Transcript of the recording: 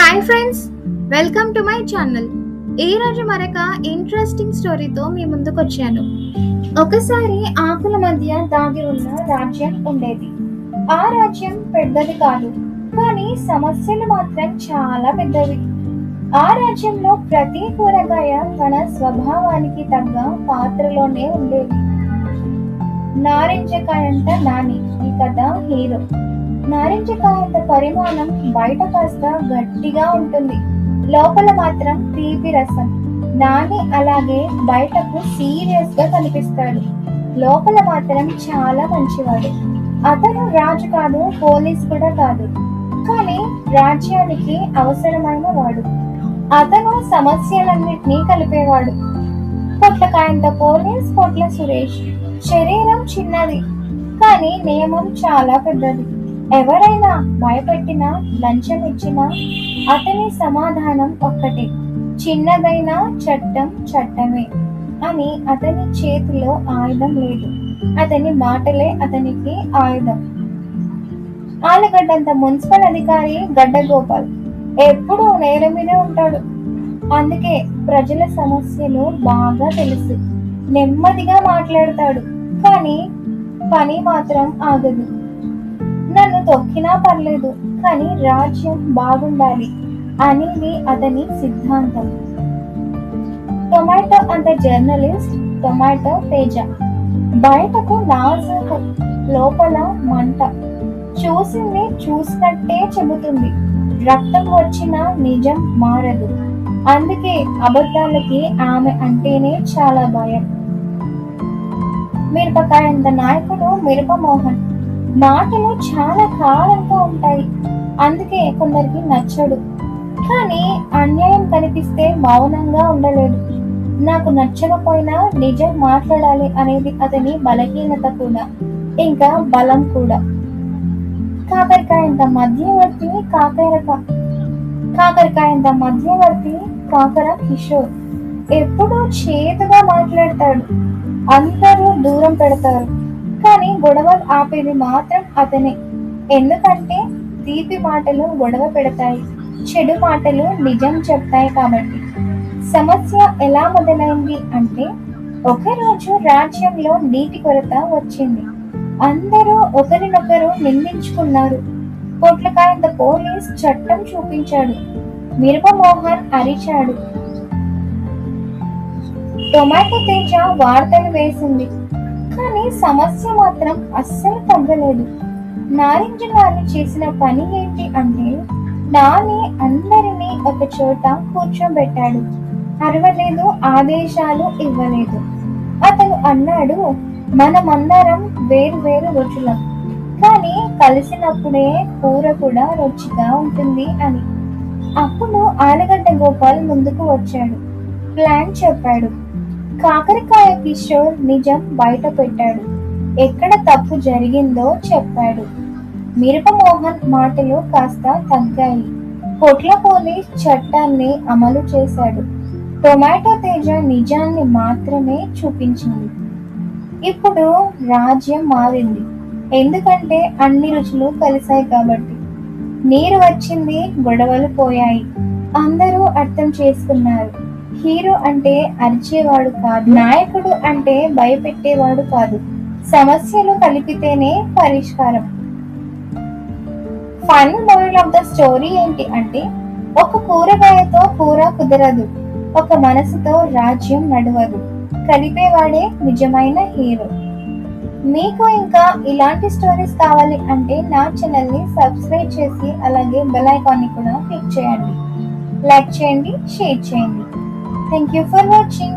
Hi friends, welcome to my channel. ఈరోజు మరొక interesting స్టోరీతో మీ ముందుకు వచ్చాను. ఒకసారి ఆకుల మధ్య దాగి ఉన్న రాజ్యం ఉండేది. ఆ రాజ్యం పెద్దది కాదు, కానీ సమస్యలు మాత్రం చాలా పెద్దవి. ఆ రాజ్యంలో ప్రతి కూరగాయ తన స్వభావానికి తగ్గ పాత్రలోనే ఉండేది. నారింజకాయంత నాని ఈ కథ హీరో. నారింజకాయంత పరిమాణం బయట కాస్త గట్టిగా ఉంటుంది, లోపల మాత్రం తీపి రసం. నాని అలాగే బయటకు సీరియస్ గా కనిపిస్తాడు, లోపల మాత్రం చాలా మంచివాడు. అతను రాజు కాదు, పోలీస్ కూడా కాదు, కానీ రాజ్యానికి అవసరమైన వాడు. అతను సమస్యలన్నిటినీ కలిపేవాడు. పొట్లకాయంత పోలీస్, పొట్ల సురేష్. శరీరం చిన్నది, కానీ నియమం చాలా పెద్దది. ఎవరైనా భయపెట్టినా, లంచం ఇచ్చినా అతని సమాధానం ఒక్కటే: చిన్నదైనా చట్టం చట్టమే అని. అతని చేతిలో ఆయుధం లేదు, అతని మాటలే అతనికి ఆయుధం. ఆలగడ్డంత మున్సిపల్ అధికారి గడ్డగోపాల్ ఎప్పుడూ నేల మీదే ఉంటాడు. అందుకే ప్రజల సమస్యలు బాగా తెలుసు. నెమ్మదిగా మాట్లాడతాడు, కానీ పని మాత్రం ఆగదు. నన్ను తొక్కినా పర్లేదు, కానీ రాజ్యం బాగుండాలి అనేది అతని సిద్ధాంతం. టొమాటో అంత జర్నలిస్ట్ టొమాటో తేజ. బయటకు నాజూకు, లోపల మంట. చూసింది చూసినట్టే చెబుతుంది. రక్తం వచ్చినా నిజం మారదు. అందుకే అబద్ధాలకి ఆమె అంటేనే చాలా భయం. మిరపకాయంత నాయకుడు మిరప మోహన్. మాటలు చాలా కారంగా ఉంటాయి, అందుకే కొందరికి నచ్చడు. కానీ అన్యాయం కనిపిస్తే మౌనంగా ఉండలేడు. నాకు నచ్చకపోయినా నిజం మాట్లాడాలి అనేది అతని బలహీనత కూడా, ఇంకా బలం కూడా. కాకరకాయంత మధ్యవర్తి కాకర కిషోర్. ఎప్పుడూ చేతుగా మాట్లాడతాడు, అందరూ దూరం పెడతారు, కానీ గొడవలు ఆపేది మాత్రం అతనే. ఎందుకంటే తీపి మాటలు గొడవ పెడతాయి, చెడు మాటలు నిజం చెప్తాయి కాబట్టి. సమస్య ఎలా మొదలైంది అంటే, ఒకరోజు రాజ్యంలో నీటి కొరత వచ్చింది. అందరూ ఒకరినొకరు నిందించుకున్నారు. పొట్లకాయంత పోలీస్ చట్టం చూపించాడు, మిరప మోహన్ అరిచాడు. టొమాటో తేజ వార్తలు వేసింది, కానీ సమస్య మాత్రం అస్సలు తగ్గలేదు. నారింజ గారు చేసిన పని ఏంటి అంటే, నాని అందరినీ ఒక చోట కూర్చోబెట్టాడు. అరవలేదు, ఆదేశాలు ఇవ్వలేదు. అతను అన్నాడు, మనమందరం వేరు వేరు రుచులం, కానీ కలిసినప్పుడే కూర కూడా రుచిగా ఉంటుంది అని. అప్పుడు ఆలగడ్డ గోపాల్ ముందుకు వచ్చాడు, ప్లాన్ చెప్పాడు. కాకరకాయ కిషోర్ నిజం బయట పెట్టాడు, ఎక్కడ తప్పు జరిగిందో చెప్పాడు. మిరప మోహన్ మాటలు కాస్త తగ్గాయి. పొట్ల పోలీస్ చట్టాన్ని అమలు చేశాడు. టొమాటో తేజ నిజాన్ని మాత్రమే చూపించింది. ఇప్పుడు రాజ్యం మారింది, ఎందుకంటే అన్ని రుచులు కలిశాయి కాబట్టి. నీరు వచ్చింది, గొడవలు పోయాయి, అందరూ అర్థం చేసుకున్నారు. హీరో అంటే అరిచేవాడు కాదు, నాయకుడు అంటే భయపెట్టేవాడు కాదు. సమస్యలు కలిపితేనే పరిష్కారం. Final moral of the story ఏంటి అంటే, ఒక కూరగాయతో కూర కుదరదు, ఒక మనసుతో రాజ్యం నడవదు. కలిపేవాడే నిజమైన హీరో. మీకు ఇంకా ఇలాంటి స్టోరీస్ కావాలి అంటే నా ఛానల్ ని సబ్స్క్రైబ్ చేసి అలాగే బెల్ ఐకాన్ ని కూడా క్లిక్ చేయండి. లైక్ చేయండి, షేర్ చేయండి. Thank you for watching.